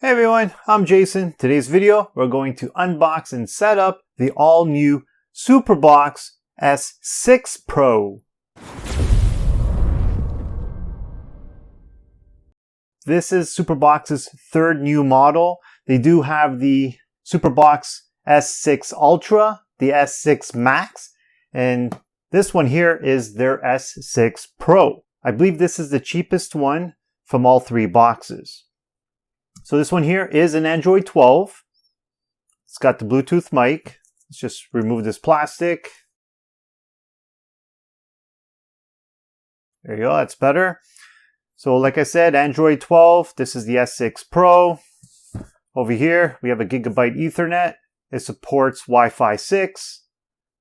Hey everyone, I'm Jason. Today's video, we're going to unbox and set up the all-new SuperBox S6 Pro. This is SuperBox's third new model. They do have the SuperBox S6 Ultra, the S6 Max, and this one here is their S6 Pro. I believe this is the cheapest one from all three boxes. So this one here is an Android 12. It's got the Bluetooth mic. Let's just remove this plastic. There you go, that's better. So like I said, Android 12, this is the S6 Pro. Over here, we have a gigabyte Ethernet. It supports Wi-Fi 6,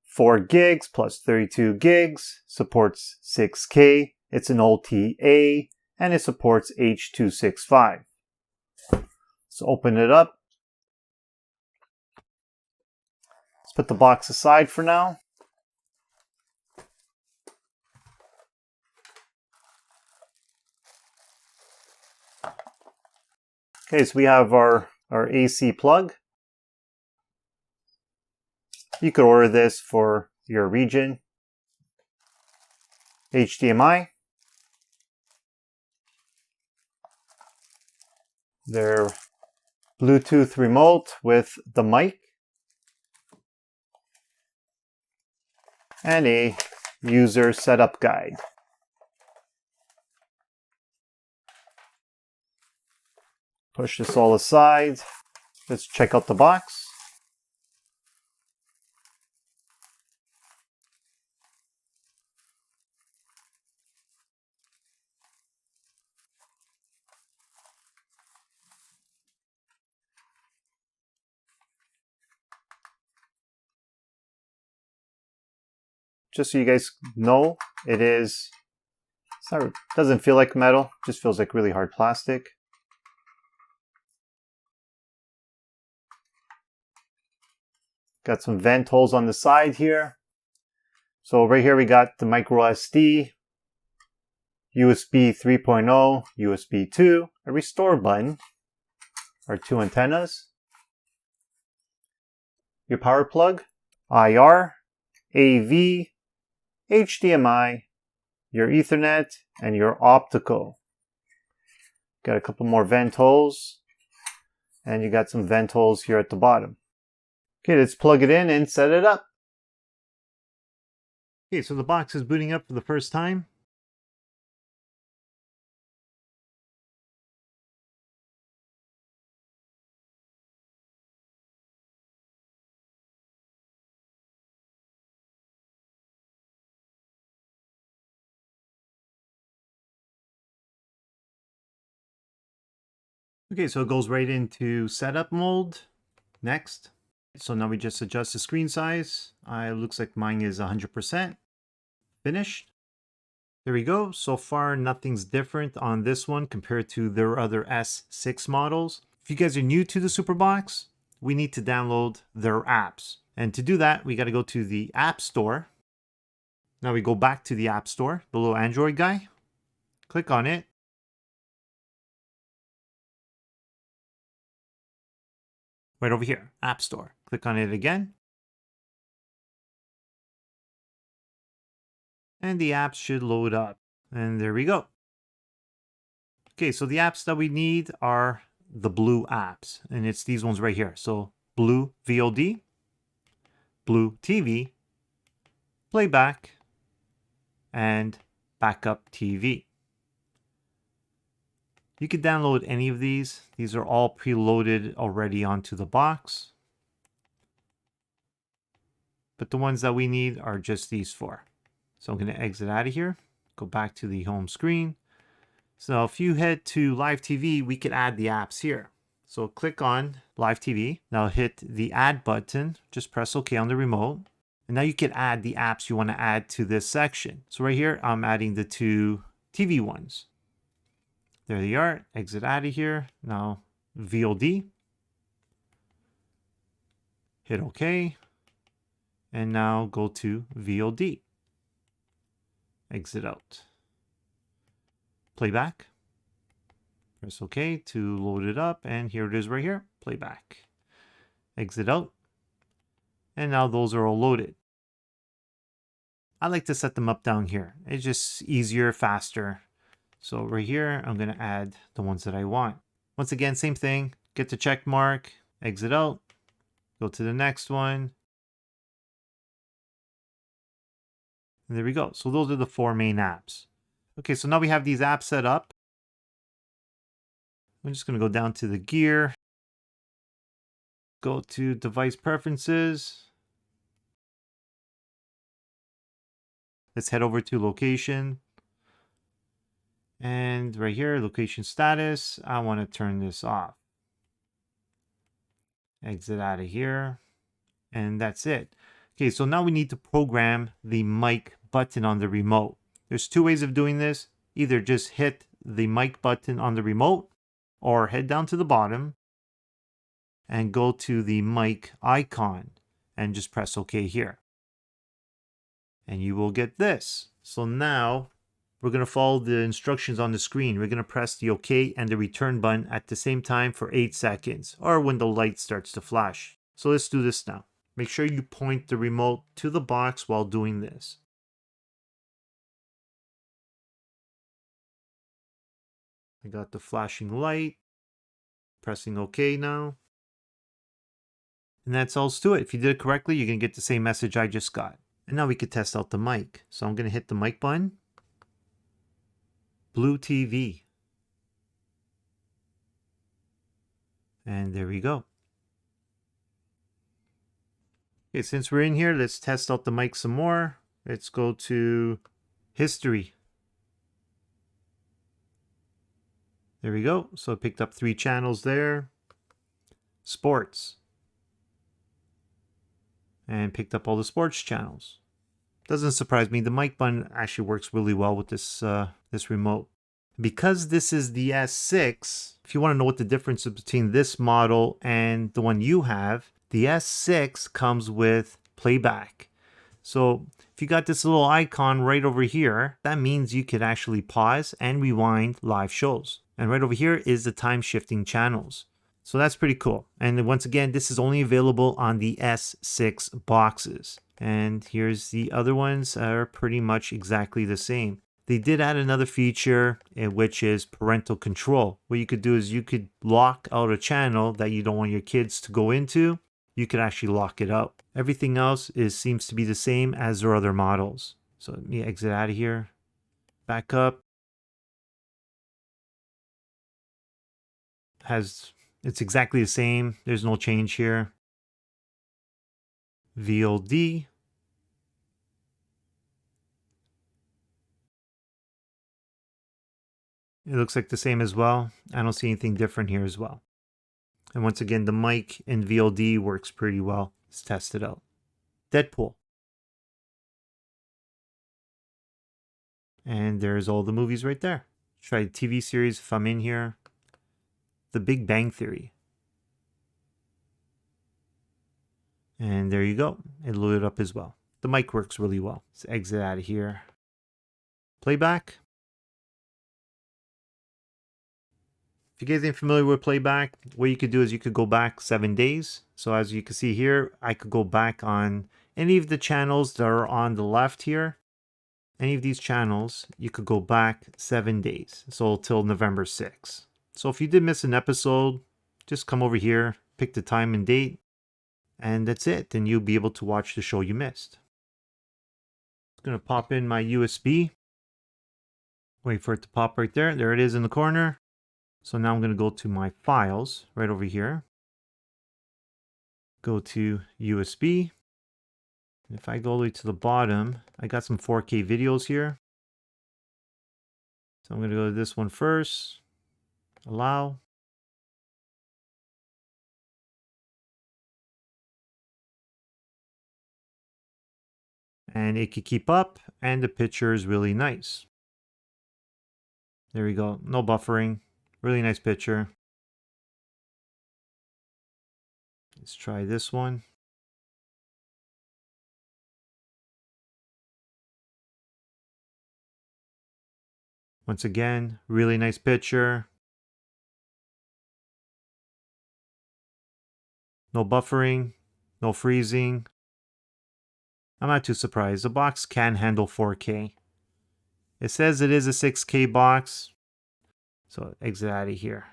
4 gigs plus 32 gigs, supports 6K. It's an OTA, and it supports H.265. So open it up. Let's put the box aside for now. Okay, so we have our AC plug. You could order this for your region. HDMI. Their Bluetooth remote with the mic. And a user setup guide. Push this all aside. Let's check out the box. Just so you guys know, doesn't feel like metal, just feels like really hard plastic. Got some vent holes on the side here. So right here we got the micro SD, USB 3.0, USB 2, a restore button, our two antennas, your power plug, IR, AV, HDMI, your Ethernet, and your optical. Got a couple more vent holes, and you got some vent holes here at the bottom. Okay, let's plug it in and set it up. Okay, so the box is booting up for the first time. Okay, so it goes right into setup mode. Next. So now we just adjust the screen size. It looks like mine is 100%. Finished. There we go. So far, nothing's different on this one compared to their other S6 models. If you guys are new to the SuperBox, we need to download their apps. And to do that, we got to go to the App Store. Now we go back to the App Store, the little Android guy. Click on it. Right over here, App Store. Click on it again. And the apps should load up. And there we go. Okay, so the apps that we need are the blue apps. And it's these ones right here. So Blue VOD, Blue TV, Playback, and Backup TV. You could download any of these. These are all preloaded already onto the box. But the ones that we need are just these four. So I'm going to exit out of here, go back to the home screen. So if you head to Live TV, we could add the apps here. So click on Live TV. Now hit the add button. Just press OK on the remote. And now you can add the apps you want to add to this section. So right here, I'm adding the two TV ones. There they are. Exit out of here. Now VOD. Hit OK. And now go to VOD. Exit out. Playback. Press OK to load it up, and here it is right here, playback. Exit out, and now those are all loaded. I like to set them up down here. It's just easier, faster. So right here, I'm going to add the ones that I want. Once again, same thing, get the check mark, exit out, go to the next one. And there we go. So those are the 4 main apps. Okay, so now we have these apps set up. I'm just going to go down to the gear, go to device preferences. Let's head over to location. And right here, location status, I want to turn this off. Exit out of here. And that's it. Okay, so now we need to program the mic button on the remote. There's 2 ways of doing this. Either just hit the mic button on the remote or head down to the bottom and go to the mic icon and just press OK here. And you will get this. So now we're going to follow the instructions on the screen. We're going to press the OK and the return button at the same time for 8 seconds, or when the light starts to flash. So let's do this now. Make sure you point the remote to the box while doing this. I got the flashing light. Pressing OK now. And that's all to it. If you did it correctly, you're going to get the same message I just got. And now we could test out the mic. So I'm going to hit the mic button. Blue TV. And there we go. Okay, since we're in here, let's test out the mic some more. Let's go to history. There we go. So it picked up 3 channels there. Sports. And picked up all the sports channels. Doesn't surprise me. The mic button actually works really well with this this remote. Because this is the S6, if you want to know what the difference is between this model and the one you have, the S6 comes with playback. So if you got this little icon right over here, that means you could actually pause and rewind live shows. And right over here is the time shifting channels. So that's pretty cool. And once again, this is only available on the S6 boxes. And here's the other ones are pretty much exactly the same. They did add another feature, which is parental control. What you could do is you could lock out a channel that you don't want your kids to go into. You could actually lock it out. Everything else seems to be the same as their other models. So let me exit out of here. Back up. It's exactly the same. There's no change here. VLD. It looks like the same as well. I don't see anything different here as well. And once again, the mic in VLD works pretty well. Let's test it out. Deadpool. And there's all the movies right there. Try the TV series if I'm in here. The Big Bang Theory. And there you go. It loaded up as well. The mic works really well. Let's exit out of here. Playback. If you guys ain't familiar with playback, what you could do is you could go back 7 days. So as you can see here, I could go back on any of the channels that are on the left here. Any of these channels, you could go back 7 days. So till November 6th. So if you did miss an episode, just come over here, pick the time and date, and that's it. Then you'll be able to watch the show you missed. I'm going to pop in my USB. Wait for it to pop right there. There it is in the corner. So now I'm going to go to my files right over here. Go to USB. If I go all the way to the bottom, I got some 4K videos here. So I'm going to go to this one first. Allow. And it can keep up, and the picture is really nice. There we go. No buffering. Really nice picture. Let's try this one. Once again, really nice picture. No buffering, no freezing. I'm not too surprised. The box can handle 4K. It says it is a 6K box. So exit out of here.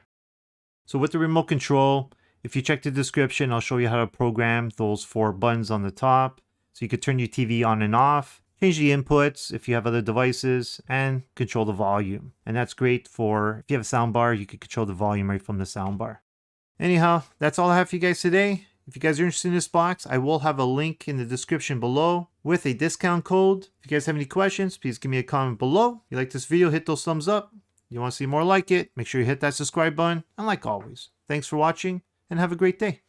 So with the remote control, if you check the description, I'll show you how to program those 4 buttons on the top. So you could turn your TV on and off, change the inputs if you have other devices, and control the volume. And that's great for, if you have a soundbar, you can control the volume right from the soundbar. Anyhow, that's all I have for you guys today. If you guys are interested in this box, I will have a link in the description below with a discount code. If you guys have any questions, please give me a comment below. If you like this video, hit those thumbs up. You want to see more like it, make sure you hit that subscribe button. And like always, thanks for watching and have a great day.